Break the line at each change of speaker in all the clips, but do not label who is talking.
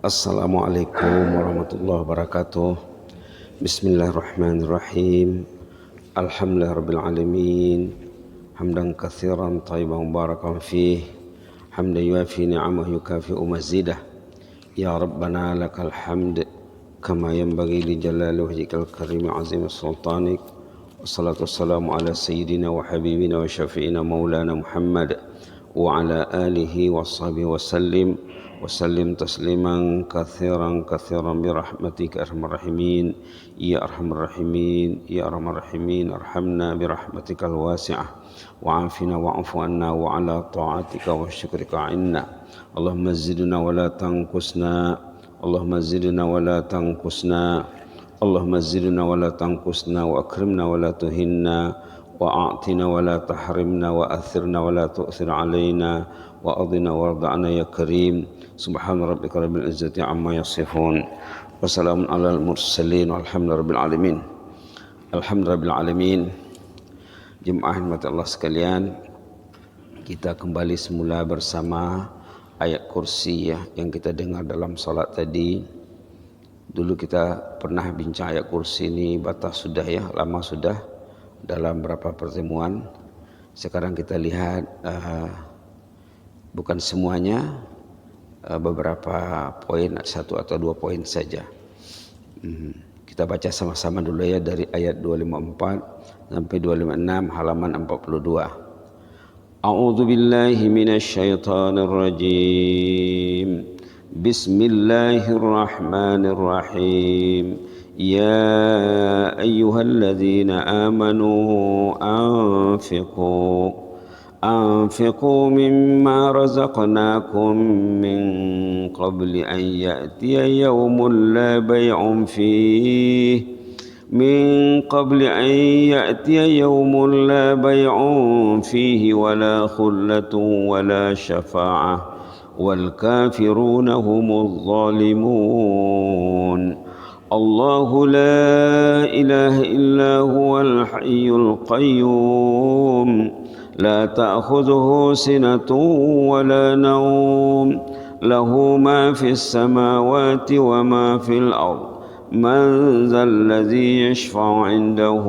Assalamualaikum warahmatullahi wabarakatuh. Bismillahirrahmanirrahim. Alhamdulillahirabbil alamin. Hamdan katsiran thayyiban mubarakan fih. Hamdan yuafi ni'amahu yukafi'u mazidah. Ya Rabbana lakal hamd kama yanbaghi li jalali wajhikal karim azim sultanik. Wassalatu wassalamu ala sayyidina wa habibina wa syafi'ina maulana Muhammad wa ala alihi wa sahbihi wa sallim tasliman katsiran birahmatika arhamar rahimin ya arhamar rahimin ya arhamar rahimin arhamna birahmatikal wasi'ah wa afina wa'fu anna wa ala ta'atika wa syukrika inna Allahumma zidna wa la tanqusna Allahumma zidna wa la tanqusna Allahumma zidna wa la tanqusna wa akrimna wa la tuhinna wa a'tina wa la tahrimna wa athirna wa la tu'thir alaina wa adina warda'na ya karim. Subhana rabbika rabbil izzati amma yasifun wa salamun alal mursalin walhamdulillahi rabbil alamin. Alhamdulillahi rabbil alamin. Jemaah rahmat Allah sekalian, kita kembali semula bersama ayat kursi ya yang kita dengar dalam salat tadi. Dulu kita pernah bincang ayat kursi ini, batas sudah ya, lama sudah dalam beberapa pertemuan. Sekarang kita lihat bukan semuanya, beberapa poin, satu atau dua poin saja. Kita baca sama-sama dulu ya dari ayat 254 sampai 256 halaman 42. A'udzu billahi minasy syaithanir rajim. Bismillahirrahmanirrahim. Ya ayyuhalladzina amanu أنفقوا مما رزقناكم من قبل أن يأتي يوم لا بيع فيه ولا خلة ولا شفاعة والكافرون هم الظالمون الله لا إله إلا هو الحي القيوم لا تأخذه سنة ولا نوم له ما في السماوات وما في الأرض من ذا الذي يشفع عنده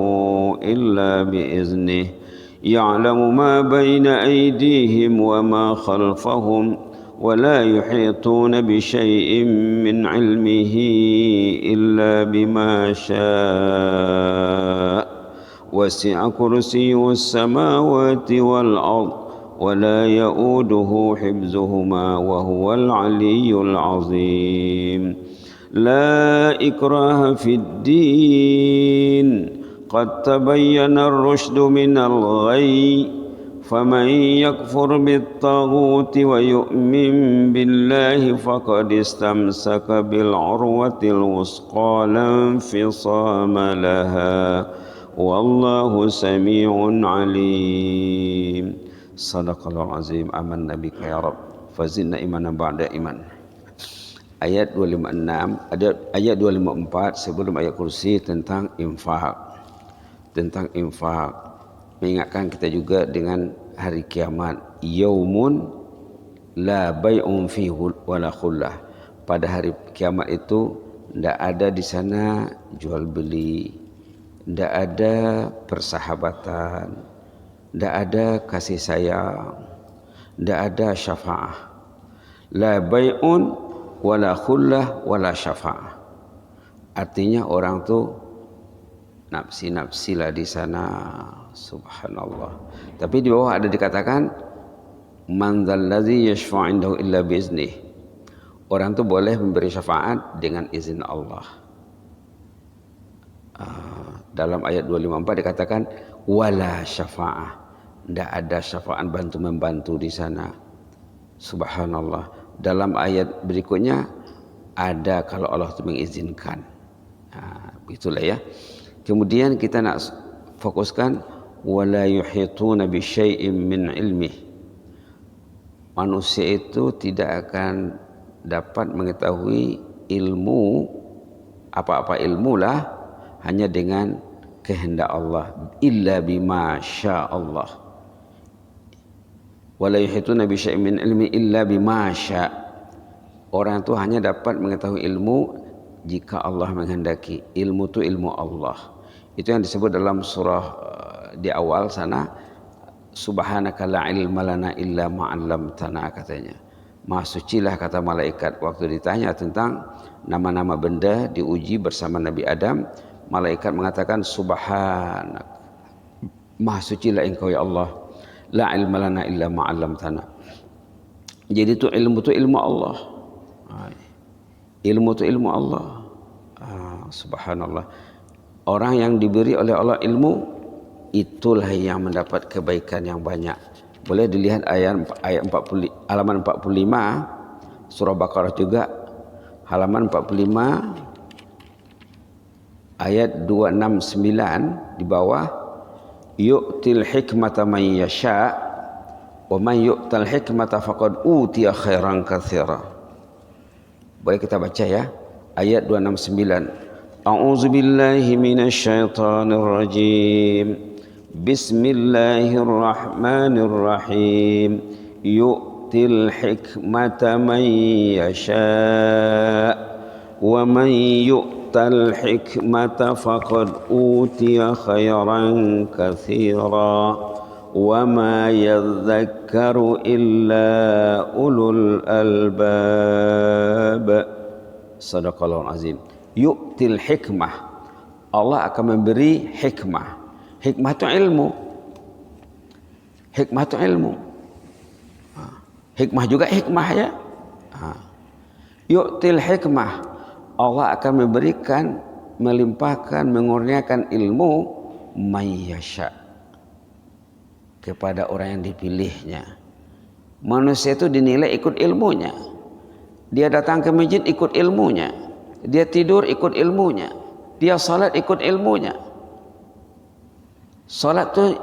إلا بإذنه يعلم ما بين أيديهم وما خلفهم ولا يحيطون بشيء من علمه إلا بما شاء وسع كرسيه السماوات والأرض ولا يؤوده حفظهما وهو العلي العظيم لا إكراه في الدين قد تبين الرشد من الغي فمن يكفر بالطاغوت ويؤمن بالله فقد استمسك بالعروة الوثقى لا انفصام لها Wallahu sami'un alim. Sadaqallahul azim. Amanna bika ya Rabb fazidna imanan ba'da iman. Ayat 256, ayat 254 sebelum ayat kursi tentang infak. Tentang infak. Mengingatkan kita juga dengan hari kiamat. Yaumun la bai'un fihi wala khullah. Pada hari kiamat itu tidak ada di sana jual beli, tidak ada persahabatan, tidak ada kasih sayang, tidak ada syafa'ah. La bai'un wala khullah wala syafa'ah. Artinya orang tu nafsi-nafsi lah di sana, subhanallah. Tapi di bawah ada dikatakan man dzalladzi yashfa'u 'indahu illa biiznih. Orang tu boleh memberi syafaat dengan izin Allah. Dalam ayat 254 dikatakan wala syafa'ah, tidak ada syafaat bantu-membantu di sana. Subhanallah. Dalam ayat berikutnya ada kalau Allah itu mengizinkan. Begitulah ya. Kemudian kita nak fokuskan wala yuhituna bi syai'in min ilmi. Manusia itu tidak akan dapat mengetahui ilmu, apa-apa ilmu lah, hanya dengan kehendak Allah, illa bima syaa Allah. Wala yuhituna bi syai'in min ilmi illa bima syaa. Orang itu hanya dapat mengetahui ilmu jika Allah menghendaki. Ilmu itu ilmu Allah. Itu yang disebut dalam surah di awal sana, subhanaka la ilma lana illa ma 'allamtana, katanya. Maha sucilah, kata malaikat waktu ditanya tentang nama-nama benda diuji bersama Nabi Adam. Malaikat mengatakan subhanak, maha sucilah engkau ya Allah, la ilma lana illa ma 'allamtana. Jadi itu ilmu Allah. Ilmu itu ilmu Allah. Subhanallah. Orang yang diberi oleh Allah ilmu, itulah yang mendapat kebaikan yang banyak. Boleh dilihat ayat 40, halaman 45 surah Baqarah juga, halaman 45 ayat 269 di bawah, yu'til hikmata man yasha wa man yu'tal hikmata faqad utiya khairan katsira. Boleh kita baca ya, ayat 269. A'udzu billahi minasy syaithanir rajim. Bismillahirrahmanirrahim. Yu'til hikmata man yasha wa man yu'tal hikmata faqad utiya khairan katsira wa ma yadhakkaru illa ulul albab. Sadaqallahul azim. Yu'til hikmah, Allah akan memberi hikmah. Hikmah itu ilmu. Hikmah itu ilmu. Hikmah juga hikmah ya. Yu'til hikmah, Allah akan memberikan, melimpahkan, mengurniakan ilmu mayyasha, kepada orang yang dipilihnya. Manusia itu dinilai ikut ilmunya. Dia datang ke masjid ikut ilmunya. Dia tidur ikut ilmunya. Dia salat ikut ilmunya. Salat itu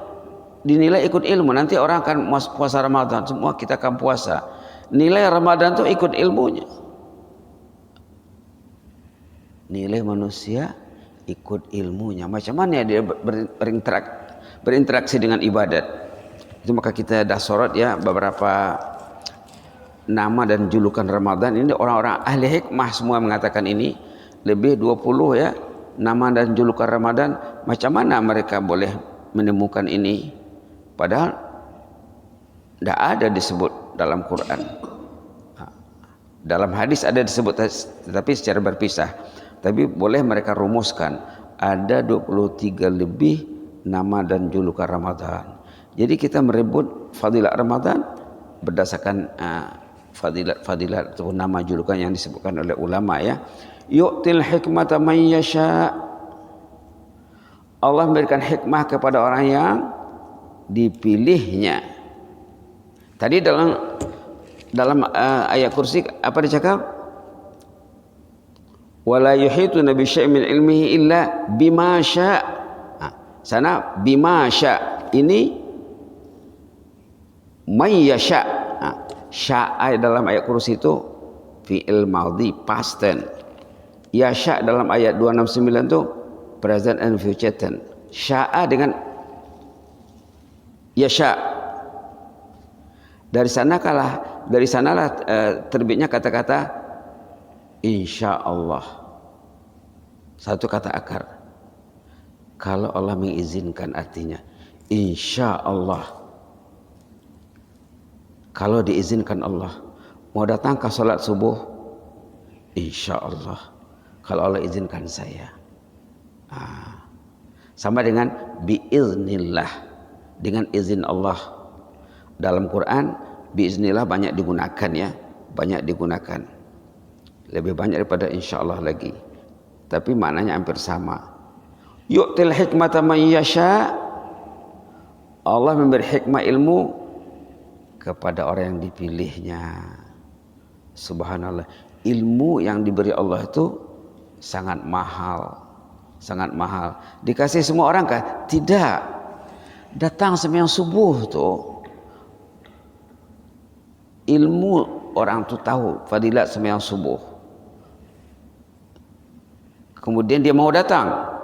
dinilai ikut ilmu. Nanti orang akan puasa Ramadan, semua kita akan puasa. Nilai Ramadan itu ikut ilmunya. Nilai manusia ikut ilmunya. Macam mana dia berinteraksi dengan ibadat. Itu maka kita dah sorot ya beberapa nama dan julukan Ramadan. Ini orang-orang ahli hikmah semua mengatakan ini. Lebih 20 ya nama dan julukan Ramadan. Macam mana mereka boleh menemukan ini? Padahal tidak ada disebut dalam Quran. Dalam hadis ada disebut, tetapi secara berpisah. Tapi boleh mereka rumuskan. Ada 23 lebih nama dan julukan Ramadan. Jadi kita merebut fadilat Ramadan berdasarkan fadilat atau nama julukan yang disebutkan oleh ulama ya. Yu'til hikmata man yasha, Allah memberikan hikmah kepada orang yang dipilihnya. Tadi dalam ayat kursi apa dicakap? Wala yuhituna bi syai'in min ilmihi illa bima syaa. Sana bima syaa, ini may yasha. Syaa dalam ayat kursi itu fi'il madhi past tense. Yasha dalam ayat 269 itu present and future tense. Syaa dengan yasha. Dari sanalah terbitnya kata-kata insyaallah. Satu kata akar. Kalau Allah mengizinkan artinya insyaallah. Kalau diizinkan Allah, mau datang ke salat subuh, insyaallah. Kalau Allah izinkan saya. Sama dengan biiznillah, dengan izin Allah. Dalam Quran biiznillah banyak digunakan ya, banyak digunakan. Lebih banyak daripada insyaallah lagi. Tapi maknanya hampir sama. Yu'til hikmata man yasha, Allah memberi hikmah ilmu kepada orang yang dipilihnya. Subhanallah. Ilmu yang diberi Allah itu sangat mahal. Sangat mahal. Dikasih semua orang kah? Tidak. Datang sembahyang subuh tuh, ilmu orang tu tahu fadilat sembahyang subuh. Kemudian dia mau datang.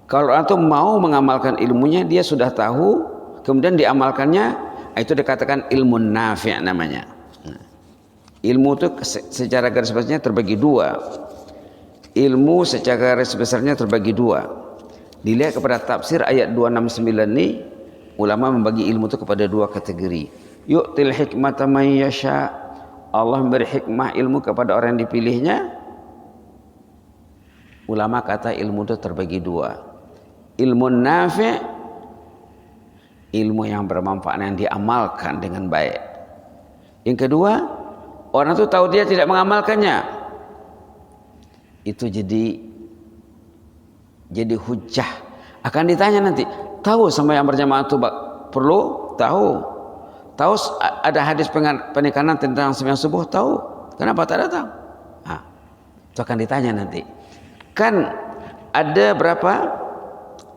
Kalau orang tu mau mengamalkan ilmunya, dia sudah tahu, kemudian diamalkannya, itu dikatakan ilmu nafi' namanya. Ilmu itu secara garis besarnya terbagi dua. Ilmu secara garis besarnya terbagi dua. Dilihat kepada tafsir ayat 269 ini, ulama membagi ilmu itu kepada dua kategori. Yu'til hikmata man yasha. Allah memberi hikmah ilmu kepada orang yang dipilihnya. Ulama kata ilmu itu terbagi dua. Ilmu nafi', ilmu yang bermanfaat yang diamalkan dengan baik. Yang kedua, orang itu tahu dia tidak mengamalkannya, itu jadi hujah, akan ditanya nanti. Tahu sembahyang berjamaah itu perlu? Tahu ada hadis penekanan tentang sembahyang subuh? Tahu, kenapa tak datang? Itu akan ditanya nanti. Kan ada berapa?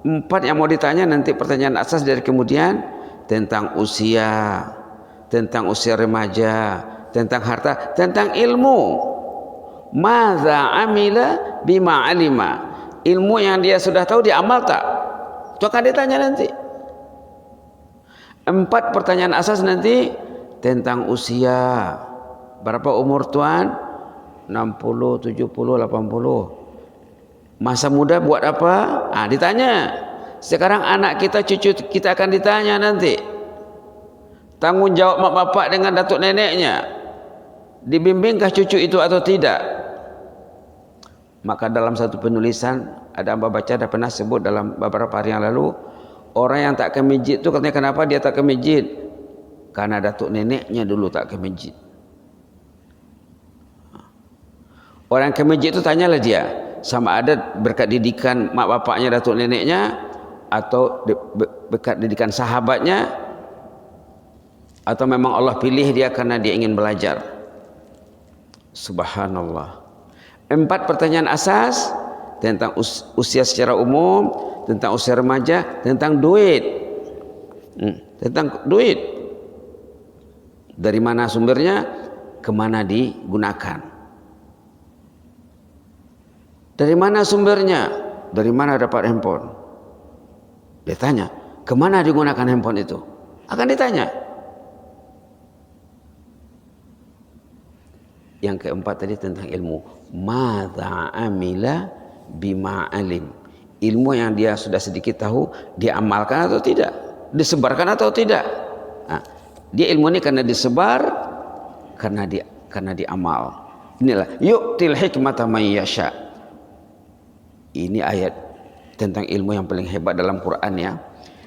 4 yang mau ditanya nanti. Pertanyaan asas dari kemudian tentang usia, tentang usia remaja, tentang harta, tentang ilmu. Madza amila bima alima. Ilmu yang dia sudah tahu dia amal tak? Itu akan ditanya nanti. 4 pertanyaan asas nanti tentang usia. Berapa umur tuan? 60, 70, 80. Masa muda buat apa? Ditanya. Sekarang anak kita, cucu kita akan ditanya nanti. Tanggung jawab mak bapak dengan datuk neneknya. Dibimbingkah cucu itu atau tidak? Maka dalam satu penulisan, ada hamba baca ada pernah sebut dalam beberapa hari yang lalu, orang yang tak ke masjid itu katanya kenapa dia tak ke masjid? Karena datuk neneknya dulu tak ke masjid. Orang ke masjid itu tanyalah dia, sama ada berkat didikan mak bapaknya datuk neneknya, atau berkat didikan sahabatnya, atau memang Allah pilih dia karena dia ingin belajar. Subhanallah. 4 pertanyaan asas tentang usia secara umum, tentang usia remaja, tentang duit. Tentang duit. Dari mana sumbernya, kemana digunakan. Dari mana sumbernya, dari mana dapat handphone. Dia tanya, kemana digunakan handphone itu? Akan ditanya. Yang keempat tadi tentang ilmu. Madza amila bima alim. Ilmu yang dia sudah sedikit tahu, dia amalkan atau tidak? Disebarkan atau tidak? Dia ilmu ini karena disebar, karena diamal. Inilah yu'til hikmata man yasha. Ini ayat tentang ilmu yang paling hebat dalam Quran ya.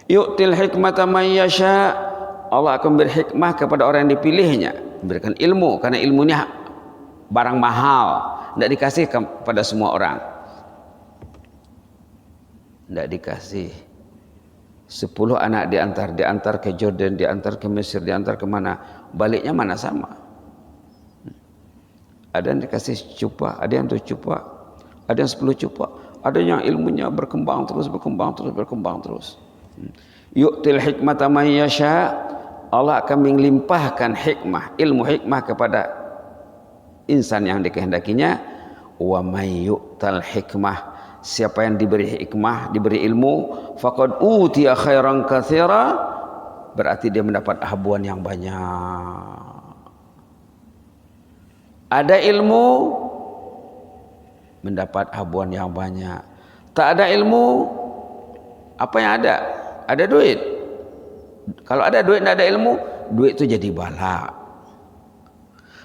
Yu'til hikmata man yasha. Allah akan beri hikmah kepada orang yang dipilihnya, memberikan ilmu, karena ilmunya barang mahal, tidak dikasih kepada semua orang. Tidak dikasih. 10 anak diantar ke Jordan, diantar ke Mesir, diantar ke mana, baliknya mana sama. Ada yang dikasih cupa, ada yang 2 cupa, ada yang 10 cupa, ada yang ilmunya berkembang terus. Yu'til hikmata man yasha. Allah akan melimpahkan hikmah, ilmu hikmah kepada insan yang dikehendakinya. Wa may yu'tal hikmah, siapa yang diberi hikmah, diberi ilmu, faqad utiya khairan katsira, berarti dia mendapat habuan yang banyak. Ada ilmu, mendapat habuan yang banyak. Tak ada ilmu, apa yang ada? Ada duit. Kalau ada duit tidak ada ilmu, duit itu jadi bala.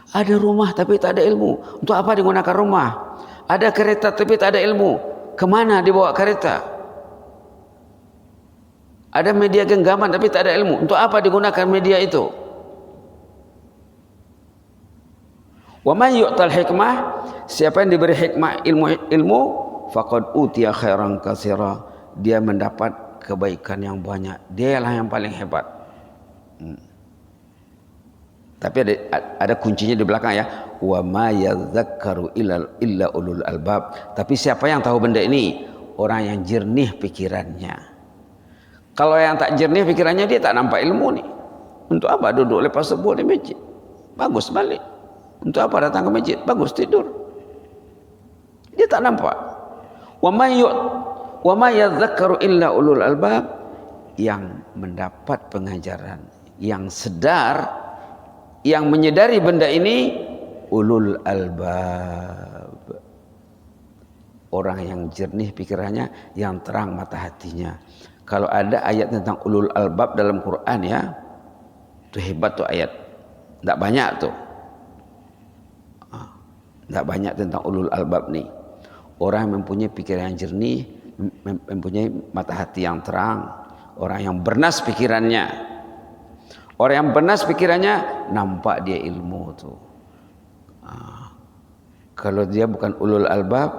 Ada rumah tapi tak ada ilmu, untuk apa digunakan rumah? Ada kereta tapi tak ada ilmu, kemana dibawa kereta? Ada media genggaman tapi tak ada ilmu, untuk apa digunakan media itu? Wa man yu'tal hikmah, siapa yang diberi hikmah, ilmu, faqad utiya khairan katsira, dia mendapat kebaikan yang banyak, dialah yang paling hebat. Tapi ada kuncinya di belakang ya. Wa ma yadzakkaru illa ulul albab. Tapi siapa yang tahu benda ini? Orang yang jernih pikirannya. Kalau yang tak jernih pikirannya, dia tak nampak ilmu nih. Untuk apa duduk lepas subuh di masjid? Bagus balik. Untuk apa datang ke masjid? Bagus tidur. Dia tak nampak. Wa ma yadzakkaru illa ulul albab, yang mendapat pengajaran, yang sedar, yang menyadari benda ini, ulul albab. Orang yang jernih pikirannya, yang terang mata hatinya. Kalau ada ayat tentang ulul albab dalam Quran ya, itu hebat tuh ayat. Tidak banyak tuh. Tidak banyak tentang ulul albab nih. Orang yang mempunyai pikiran yang jernih, mempunyai mata hati yang terang, orang yang bernas pikirannya. Orang yang bernas pikirannya, nampak dia ilmu tuh. Kalau dia bukan ulul albab,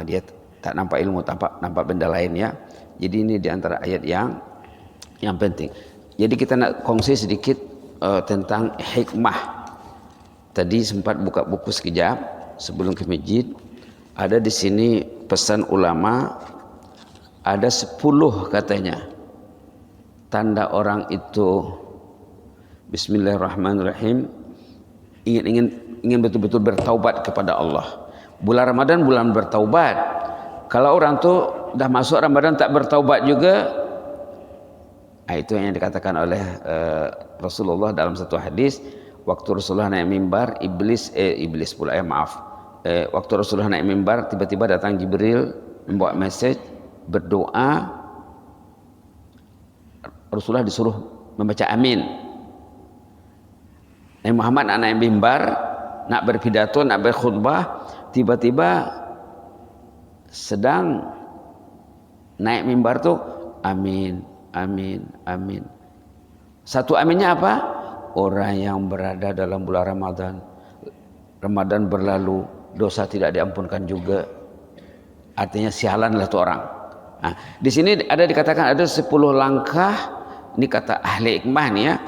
dia tak nampak ilmu, nampak benda lain ya. Jadi ini diantara ayat yang penting. Jadi kita nak kongsi sedikit tentang hikmah. Tadi sempat buka buku sekejap sebelum ke masjid. Ada di sini pesan ulama, ada 10 katanya tanda orang itu bismillahirrahmanirrahim ingin betul-betul bertaubat kepada Allah. Bulan Ramadan bulan bertaubat. Kalau orang tu dah masuk Ramadan tak bertaubat juga, itu yang dikatakan oleh Rasulullah dalam satu hadis. Waktu Rasulullah naik mimbar, waktu Rasulullah naik mimbar, tiba-tiba datang Jibril membawa message, berdoa. Rasulullah disuruh membaca amin. Nabi Muhammad nak naik mimbar, nak berpidato, nak berkhutbah, tiba-tiba sedang naik mimbar tu, amin, amin, amin. Satu aminnya apa? Orang yang berada dalam bulan Ramadan berlalu, dosa tidak diampunkan juga. Artinya sialanlah tu orang. Nah, di sini ada dikatakan ada 10 langkah. Ini kata ahli hikmah ni ya.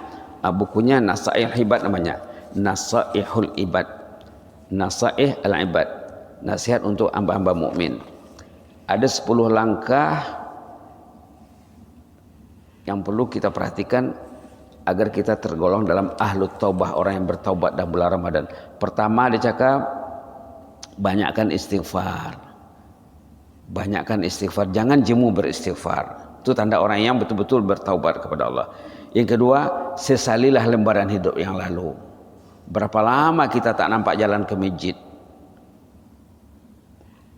Bukunya Nasaih Ibad namanya. Nasaihul Ibad. Nasaih al-Ibad. Nasihat untuk hamba-hamba mukmin. Ada 10 langkah yang perlu kita perhatikan agar kita tergolong dalam ahlut taubah, orang yang bertaubat dalam bulan Ramadan. Pertama dia cakap, banyakkan istighfar. Banyakkan istighfar, jangan jemu beristighfar. Itu tanda orang yang betul-betul bertaubat kepada Allah. Yang kedua, sesalilah lembaran hidup yang lalu. Berapa lama kita tak nampak jalan ke masjid?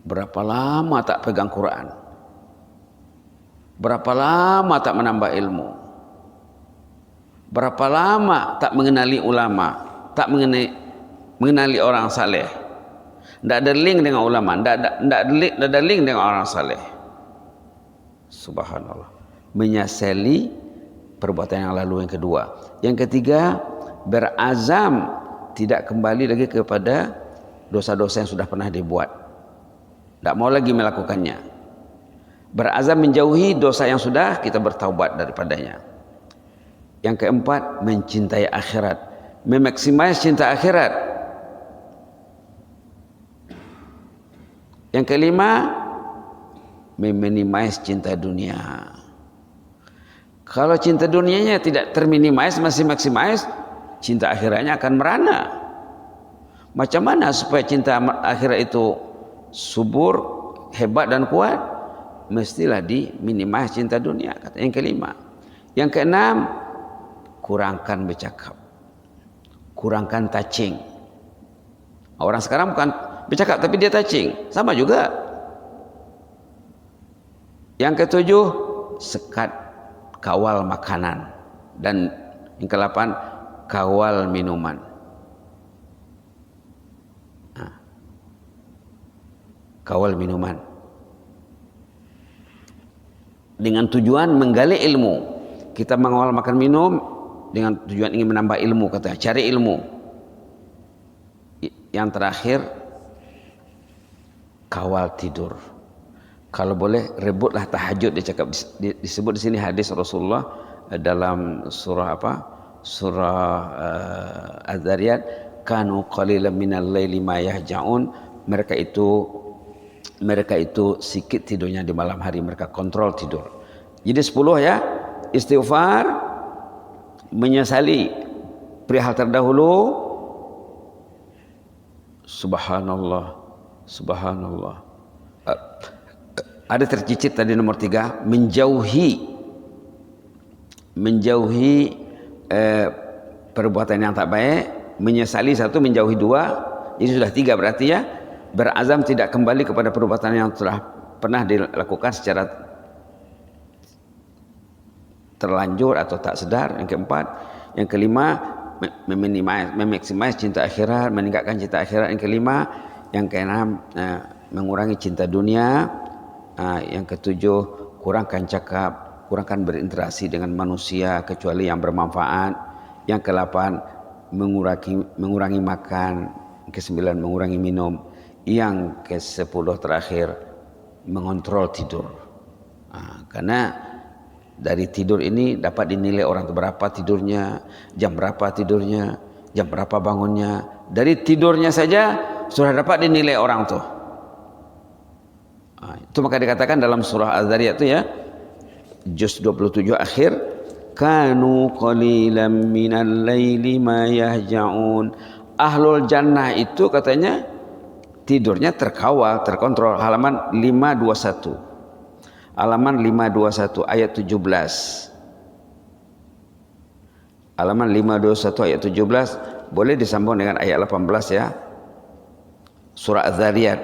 Berapa lama tak pegang Quran? Berapa lama tak menambah ilmu? Berapa lama tak mengenali ulama, tak mengenali orang saleh? Tidak ada link dengan ulama, tidak ada link dengan orang saleh. Subhanallah. Menyesali perbuatan yang lalu yang kedua. Yang ketiga, berazam tidak kembali lagi kepada dosa-dosa yang sudah pernah dibuat. Tak mau lagi melakukannya. Berazam menjauhi dosa yang sudah kita bertaubat daripadanya. Yang keempat, mencintai akhirat, memaksimais cinta akhirat. Yang kelima, meminimais cinta dunia. Kalau cinta dunianya tidak terminimais, masih maksimais, cinta akhiratnya akan merana. Macam mana supaya cinta akhirat itu subur, hebat dan kuat? Mestilah diminimais cinta dunia, kata yang kelima. Yang keenam, kurangkan bercakap, kurangkan touching. Orang sekarang bukan bercakap tapi dia touching, sama juga. Yang ketujuh, sekat, kawal makanan. Dan yang ke-8, kawal minuman. Kawal minuman dengan tujuan menggali ilmu. Kita mengawal makan minum dengan tujuan ingin menambah ilmu, katanya cari ilmu. Yang terakhir, kawal tidur. Kalau boleh rebutlah tahajud. Dia cakap, disebut di sini hadis Rasulullah dalam surah apa? Surah Az-Zariyat, kanu qalilan minal laili ma yahja'un. Mereka itu sikit tidurnya di malam hari, mereka kontrol tidur. Jadi 10 ya, istighfar, menyesali perihal terdahulu, subhanallah, subhanallah. Ada tercicit tadi nomor 3, menjauhi perbuatan yang tak baik, menyesali satu, menjauhi dua, jadi sudah tiga berarti ya. Berazam tidak kembali kepada perbuatan yang telah pernah dilakukan secara terlanjur atau tak sadar. Yang keempat, yang kelima, memaksimasi cinta akhirat, meningkatkan cinta akhirat. Yang kelima, yang keenam, mengurangi cinta dunia. Yang ketujuh, kurangkan cakap, kurangkan berinteraksi dengan manusia kecuali yang bermanfaat. Yang kedelapan, mengurangi makan. Yang kesembilan, mengurangi minum. Yang ke-10 terakhir, mengontrol tidur. Karena dari tidur ini dapat dinilai orang itu berapa tidurnya, jam berapa tidurnya, jam berapa bangunnya. Dari tidurnya saja sudah dapat dinilai orang tuh. Itu maka dikatakan dalam surah Az-Zariyat itu ya, juz 27 akhir, kanu qalilan minal laili ma yahja'un. Ahlul jannah itu katanya tidurnya terkawal, terkontrol. Halaman 521. Halaman 521 ayat 17. Halaman 521 ayat 17 boleh disambung dengan ayat 18 ya. Surah Az-Zariyat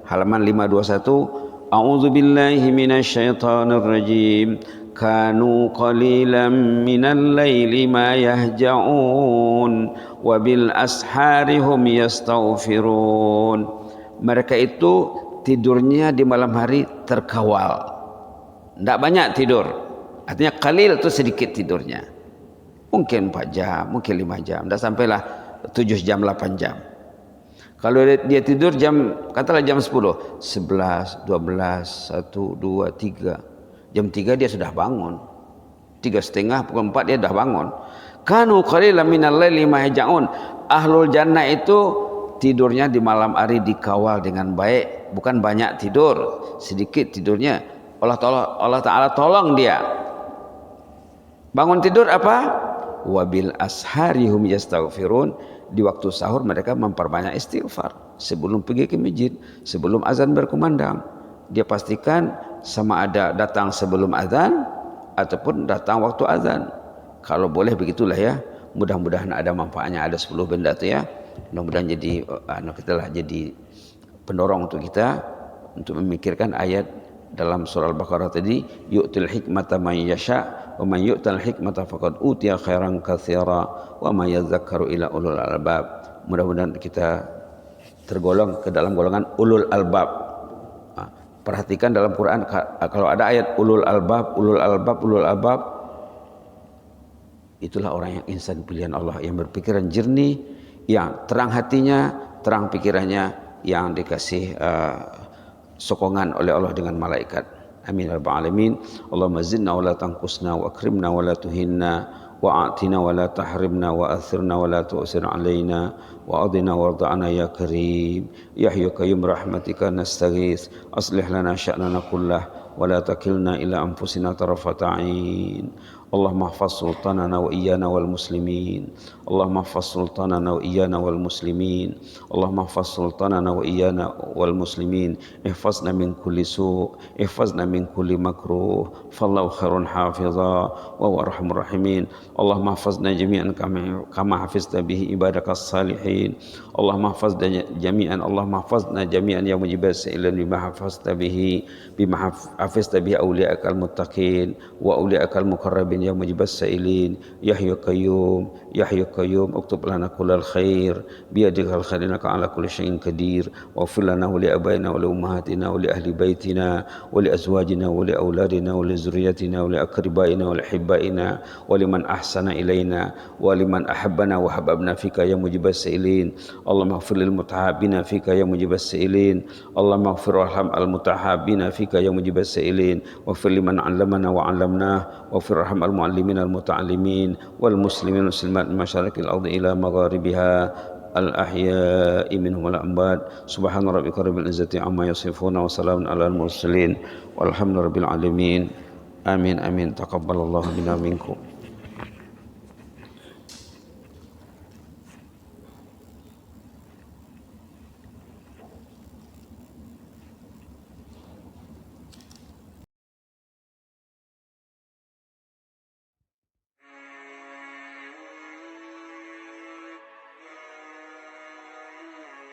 halaman 521. A'udzubillahi minasyaitonir rajim. Kanu qalilan minal laili ma yahja'un wa bil ashari hum yastaghfirun. Mereka itu tidurnya di malam hari terkawal, tidak banyak tidur. Artinya qalil itu sedikit tidurnya, mungkin 4 jam, mungkin 5 jam, tidak sampailah 7 jam 8 jam. Kalau dia tidur katalah jam 10, 11, 12, 1, 2, 3, jam 3 dia sudah bangun, 3:30, pukul 4 dia sudah bangun. Kanu qalilan minal laili ma yahja'un. Ahlul jannah itu tidurnya di malam hari dikawal dengan baik, bukan banyak tidur, sedikit tidurnya. Allah Ta'ala tolong dia. Bangun tidur apa? Wabil asharihum yastaghfirun. Di waktu sahur mereka memperbanyak istighfar. Sebelum pergi ke masjid, sebelum azan berkumandang, dia pastikan sama ada datang sebelum azan ataupun datang waktu azan. Kalau boleh begitulah ya. Mudah-mudahan ada manfaatnya, ada 10 benda itu ya. Mudah-mudahan jadi jadi pendorong untuk kita untuk memikirkan ayat dalam surah Al-Baqarah tadi, yu'til hikmata man yasha wa man yu'tal hikmata faqad utiya khairan katsira wa ma yadhakkaru ila ulul albab. Mudah-mudahan kita tergolong ke dalam golongan ulul albab. Perhatikan dalam Quran kalau ada ayat ulul albab, ulul albab, ulul albab, itulah orang yang insan pilihan Allah, yang berpikiran jernih, yang terang hatinya, terang pikirannya, yang dikasih sokongan oleh Allah dengan malaikat. Amin ya rabbal alamin. Allahumma zidna wa la tanqusna wa akrimna wa la tuhinna wa a'tina wa la tahrimna wa athirna wa la tu'sir alaina wa adina warda'ana ya karim ya hayyu qayyum rahmatika nastaghits aslih lana sya'nana kullah wa la takilna ila anfusina tarafata 'ain. Allahumma ihfaz sultanana wa iyyana wal muslimin. Allahumma ihfaz sultanana wa iyyana wal muslimin. Allahumma ihfaz sultanana wa iyyana wal muslimin. Ihfazna min kulli su', ihfazna min kulli makruh. Fallahu khairun hafiza wa huwa arhamur rahimin. Allahumma ihfazna jami'an kama hafizta bihi ibadakas salihin. Allahumma ihfazna jami'an, Allahumma ihfazna jami'an ya mujibas sa'ilin bima hafazta bihi awliya'akal muttaqin wa awliya'akal muqarrabin ya mujibas sa'ilin ya hayyu qayyum uktub lana kullal khair biyadikal khair innaka ala kulli syai'in qadir wa ighfir lana wa li abaina wa li ummahatina wa li ahli baitina wa li azwajina wa li auladina wa li zurriyyatina wa li aqribaina wa li hibbaina wa liman ahsana ilaina wa liman ahabbana wa habbabna fika ya mujibas sa'ilin. Allahumma ighfir lil mutahabbina fika ya mujibas sa'ilin. Allahumma ighfir warham al mutahabbina fika ya mujibas sa'ilin wa ighfir liman 'allamana wa 'allamna wa ighfir warham al muallimin al muta'allimin wal muslimin muslimat masyarikil ardi ila magharibiha al ahya'i minhum wal amwat. Subhana rabbika rabbil izzati amma yasifun wa salamun alal mursalin walhamdulillahi rabbil alamin. Amin amin taqabbalallahu minna minkum.